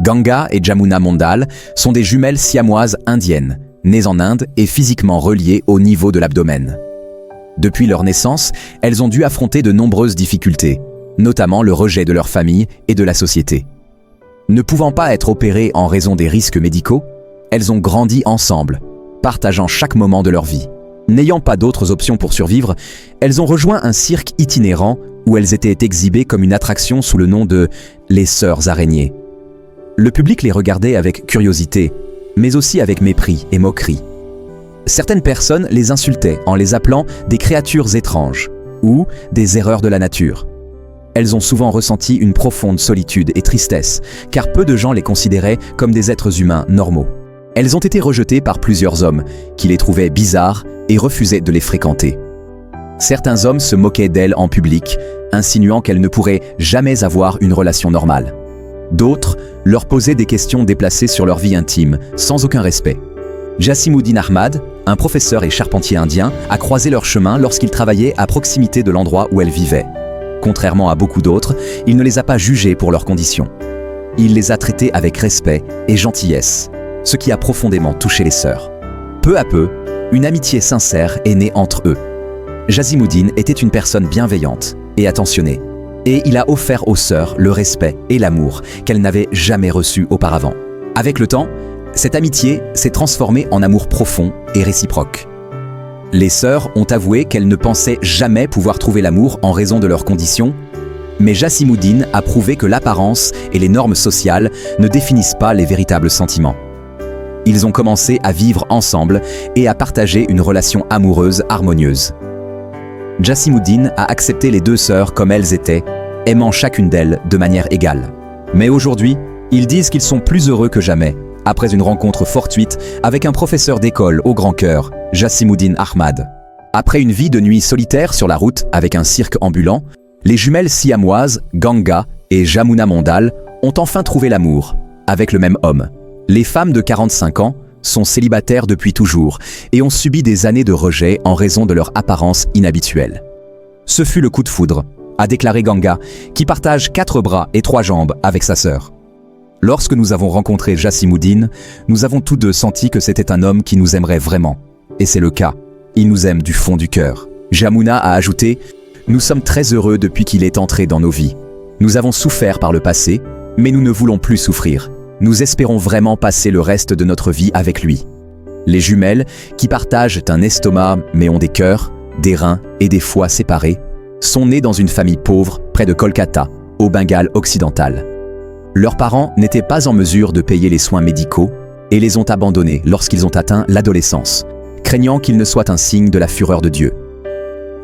Ganga et Jamuna Mondal sont des jumelles siamoises indiennes, nées en Inde et physiquement reliées au niveau de l'abdomen. Depuis leur naissance, elles ont dû affronter de nombreuses difficultés, notamment le rejet de leur famille et de la société. Ne pouvant pas être opérées en raison des risques médicaux, elles ont grandi ensemble, partageant chaque moment de leur vie. N'ayant pas d'autres options pour survivre, elles ont rejoint un cirque itinérant où elles étaient exhibées comme une attraction sous le nom de « les sœurs araignées ». Le public les regardait avec curiosité, mais aussi avec mépris et moquerie. Certaines personnes les insultaient en les appelant des créatures étranges ou des erreurs de la nature. Elles ont souvent ressenti une profonde solitude et tristesse, car peu de gens les considéraient comme des êtres humains normaux. Elles ont été rejetées par plusieurs hommes qui les trouvaient bizarres et refusaient de les fréquenter. Certains hommes se moquaient d'elles en public, insinuant qu'elles ne pourraient jamais avoir une relation normale. D'autres leur posaient des questions déplacées sur leur vie intime, sans aucun respect. Jasimuddin Ahmad, un professeur et charpentier indien, a croisé leur chemin lorsqu'il travaillait à proximité de l'endroit où elles vivaient. Contrairement à beaucoup d'autres, il ne les a pas jugées pour leurs conditions. Il les a traitées avec respect et gentillesse, ce qui a profondément touché les sœurs. Peu à peu, une amitié sincère est née entre eux. Jasimuddin était une personne bienveillante et attentionnée, et il a offert aux sœurs le respect et l'amour qu'elles n'avaient jamais reçus auparavant. Avec le temps, cette amitié s'est transformée en amour profond et réciproque. Les sœurs ont avoué qu'elles ne pensaient jamais pouvoir trouver l'amour en raison de leurs conditions, mais Jasimuddin a prouvé que l'apparence et les normes sociales ne définissent pas les véritables sentiments. Ils ont commencé à vivre ensemble et à partager une relation amoureuse harmonieuse. Jasimuddin a accepté les deux sœurs comme elles étaient, aimant chacune d'elles de manière égale. Mais aujourd'hui, ils disent qu'ils sont plus heureux que jamais, après une rencontre fortuite avec un professeur d'école au grand cœur, Jasimuddin Ahmad. Après une vie de nuit solitaire sur la route avec un cirque ambulant, les jumelles siamoises, Ganga et Jamuna Mondal, ont enfin trouvé l'amour, avec le même homme. Les femmes de 45 ans sont célibataires depuis toujours et ont subi des années de rejet en raison de leur apparence inhabituelle. Ce fut le coup de foudre, a déclaré Ganga, qui partage 4 bras et 3 jambes avec sa sœur. Lorsque nous avons rencontré Jasimuddin, nous avons tous deux senti que c'était un homme qui nous aimerait vraiment. Et c'est le cas, il nous aime du fond du cœur. Jamuna a ajouté « Nous sommes très heureux depuis qu'il est entré dans nos vies. Nous avons souffert par le passé, mais nous ne voulons plus souffrir. Nous espérons vraiment passer le reste de notre vie avec lui. » Les jumelles, qui partagent un estomac mais ont des cœurs, des reins et des foies séparés, sont nées dans une famille pauvre près de Kolkata, au Bengale occidental. Leurs parents n'étaient pas en mesure de payer les soins médicaux et les ont abandonnés lorsqu'ils ont atteint l'adolescence, craignant qu'ils ne soient un signe de la fureur de Dieu.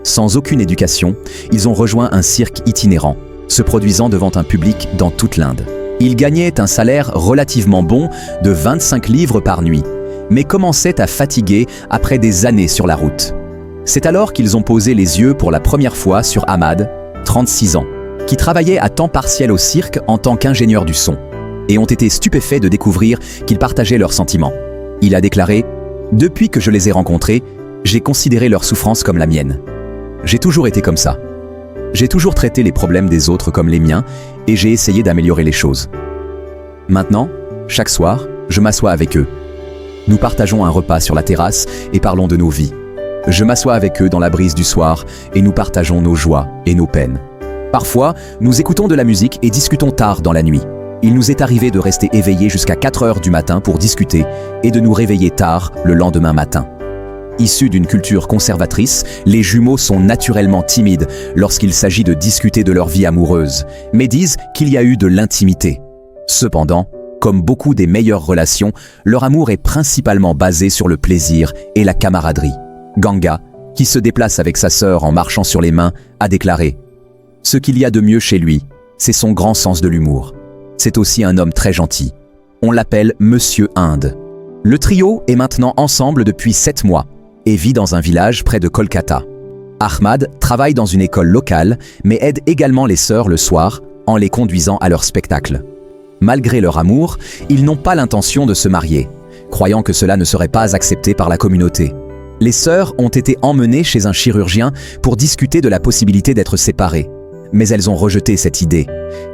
Sans aucune éducation, ils ont rejoint un cirque itinérant, se produisant devant un public dans toute l'Inde. Ils gagnaient un salaire relativement bon de 25 livres par nuit, mais commençaient à fatiguer après des années sur la route. C'est alors qu'ils ont posé les yeux pour la première fois sur Ahmad, 36 ans, qui travaillait à temps partiel au cirque en tant qu'ingénieur du son, et ont été stupéfaits de découvrir qu'ils partageaient leurs sentiments. Il a déclaré « Depuis que je les ai rencontrés, j'ai considéré leur souffrance comme la mienne. J'ai toujours été comme ça. J'ai toujours traité les problèmes des autres comme les miens et j'ai essayé d'améliorer les choses. Maintenant, chaque soir, je m'assois avec eux. Nous partageons un repas sur la terrasse et parlons de nos vies. Je m'assois avec eux dans la brise du soir et nous partageons nos joies et nos peines. Parfois, nous écoutons de la musique et discutons tard dans la nuit. Il nous est arrivé de rester éveillés jusqu'à 4 heures du matin pour discuter et de nous réveiller tard le lendemain matin. » Issus d'une culture conservatrice, les jumeaux sont naturellement timides lorsqu'il s'agit de discuter de leur vie amoureuse, mais disent qu'il y a eu de l'intimité. Cependant, comme beaucoup des meilleures relations, leur amour est principalement basé sur le plaisir et la camaraderie. Ganga, qui se déplace avec sa sœur en marchant sur les mains, a déclaré « Ce qu'il y a de mieux chez lui, c'est son grand sens de l'humour. C'est aussi un homme très gentil. On l'appelle Monsieur Inde. » Le trio est maintenant ensemble depuis 7 mois et vit dans un village près de Kolkata. Ahmad travaille dans une école locale, mais aide également les sœurs le soir en les conduisant à leur spectacle. Malgré leur amour, ils n'ont pas l'intention de se marier, croyant que cela ne serait pas accepté par la communauté. Les sœurs ont été emmenées chez un chirurgien pour discuter de la possibilité d'être séparées, mais elles ont rejeté cette idée,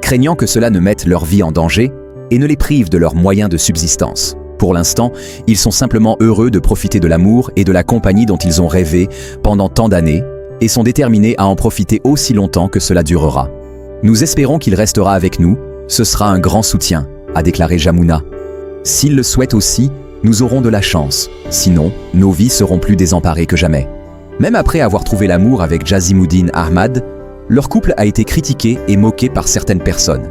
craignant que cela ne mette leur vie en danger et ne les prive de leurs moyens de subsistance. Pour l'instant, ils sont simplement heureux de profiter de l'amour et de la compagnie dont ils ont rêvé pendant tant d'années et sont déterminés à en profiter aussi longtemps que cela durera. Nous espérons qu'il restera avec nous, ce sera un grand soutien, a déclaré Jamuna. S'il le souhaite aussi, nous aurons de la chance, sinon nos vies seront plus désemparées que jamais. Même après avoir trouvé l'amour avec Jazimuddin Ahmad, leur couple a été critiqué et moqué par certaines personnes.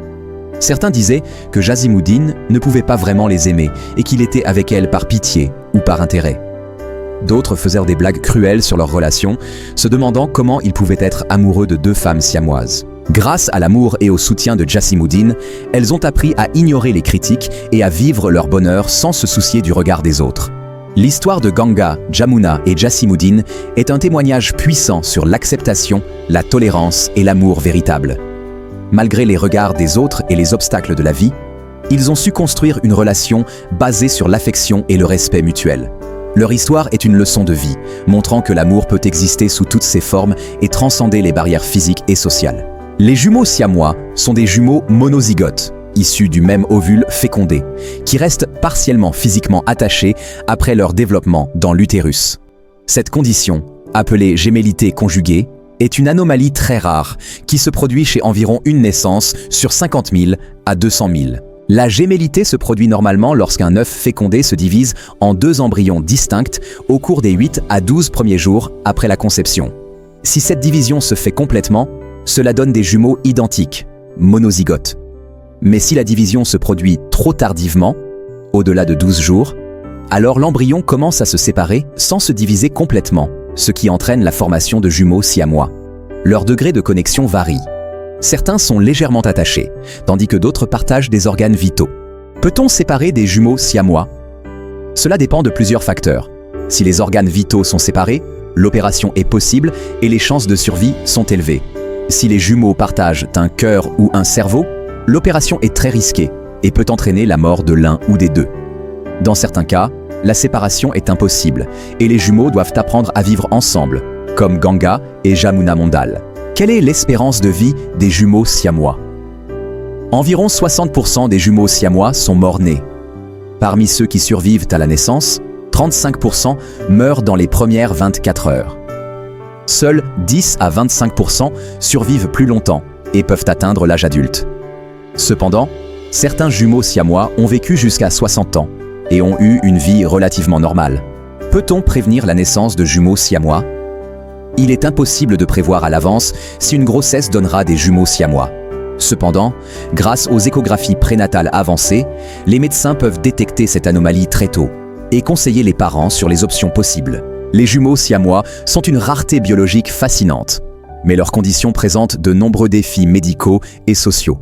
Certains disaient que Jazimuddin ne pouvait pas vraiment les aimer et qu'il était avec elles par pitié ou par intérêt. D'autres faisaient des blagues cruelles sur leur relation, se demandant comment ils pouvaient être amoureux de deux femmes siamoises. Grâce à l'amour et au soutien de Jazimuddin, elles ont appris à ignorer les critiques et à vivre leur bonheur sans se soucier du regard des autres. L'histoire de Ganga, Jamuna et Jazimuddin est un témoignage puissant sur l'acceptation, la tolérance et l'amour véritable. Malgré les regards des autres et les obstacles de la vie, ils ont su construire une relation basée sur l'affection et le respect mutuel. Leur histoire est une leçon de vie, montrant que l'amour peut exister sous toutes ses formes et transcender les barrières physiques et sociales. Les jumeaux siamois sont des jumeaux monozygotes, issus du même ovule fécondé, qui restent partiellement physiquement attachés après leur développement dans l'utérus. Cette condition, appelée gémellité conjuguée, est une anomalie très rare qui se produit chez environ une naissance sur 50 000 à 200 000. La gémellité se produit normalement lorsqu'un œuf fécondé se divise en deux embryons distincts au cours des 8 à 12 premiers jours après la conception. Si cette division se fait complètement, cela donne des jumeaux identiques, monozygotes. Mais si la division se produit trop tardivement, au-delà de 12 jours, alors l'embryon commence à se séparer sans se diviser complètement, ce qui entraîne la formation de jumeaux siamois. Leur degré de connexion varie. Certains sont légèrement attachés, tandis que d'autres partagent des organes vitaux. Peut-on séparer des jumeaux siamois? Cela dépend de plusieurs facteurs. Si les organes vitaux sont séparés, l'opération est possible et les chances de survie sont élevées. Si les jumeaux partagent un cœur ou un cerveau, l'opération est très risquée et peut entraîner la mort de l'un ou des deux. Dans certains cas, la séparation est impossible et les jumeaux doivent apprendre à vivre ensemble, comme Ganga et Jamuna Mondal. Quelle est l'espérance de vie des jumeaux siamois? Environ 60% des jumeaux siamois sont morts-nés. Parmi ceux qui survivent à la naissance, 35% meurent dans les premières 24 heures. Seuls 10 à 25% survivent plus longtemps et peuvent atteindre l'âge adulte. Cependant, certains jumeaux siamois ont vécu jusqu'à 60 ans et ont eu une vie relativement normale. Peut-on prévenir la naissance de jumeaux siamois? Il est impossible de prévoir à l'avance si une grossesse donnera des jumeaux siamois. Cependant, grâce aux échographies prénatales avancées, les médecins peuvent détecter cette anomalie très tôt et conseiller les parents sur les options possibles. Les jumeaux siamois sont une rareté biologique fascinante, mais leur condition présente de nombreux défis médicaux et sociaux.